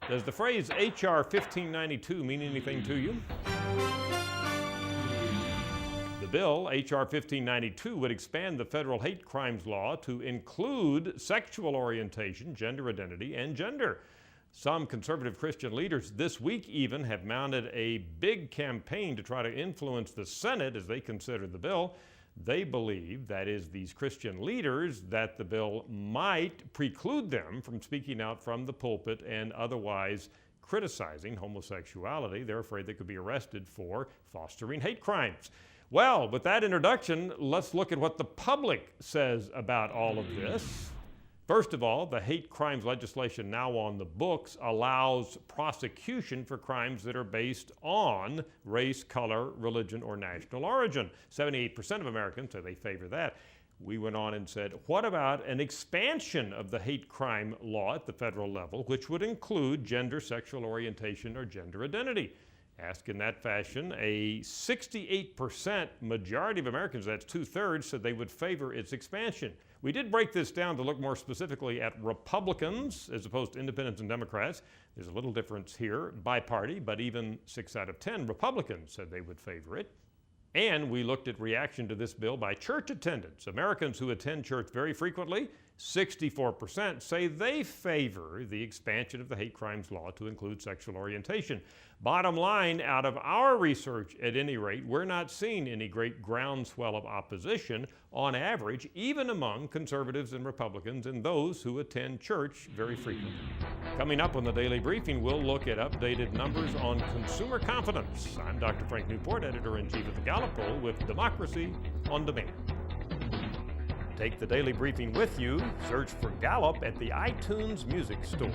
Does the phrase H.R. 1592 mean anything to you? The bill, H.R. 1592, would expand the federal hate crimes law to include sexual orientation, gender identity, and gender. Some conservative Christian leaders this week even have mounted a big campaign to try to influence the Senate as they consider the bill. They believe, that is, these Christian leaders, that the bill might preclude them from speaking out from the pulpit and otherwise criticizing homosexuality. They're afraid they could be arrested for fostering hate crimes. Well, with that introduction, let's look at what the public says about all of this. First of all, the hate crimes legislation now on the books allows prosecution for crimes that are based on race, color, religion, or national origin. 78% of Americans say they favor that. We went on and said, what about an expansion of the hate crime law at the federal level, which would include gender, sexual orientation, or gender identity? Asked in that fashion, a 68% majority of Americans, that's 2/3, said they would favor its expansion. We did break this down to look more specifically at Republicans as opposed to independents and Democrats. There's a little difference here by party, but even 6 out of 10 Republicans said they would favor it. And we looked at reaction to this bill by church attendance. Americans who attend church very frequently, 64% say they favor the expansion of the hate crimes law to include sexual orientation. Bottom line, out of our research at any rate, we're not seeing any great groundswell of opposition on average, even among conservatives and Republicans and those who attend church very frequently. Coming up on the Daily Briefing, we'll look at updated numbers on consumer confidence. I'm Dr. Frank Newport, editor-in-chief of the Gallup poll with Democracy on Demand. Take the Daily Briefing with you. Search for Gallup at the iTunes Music Store.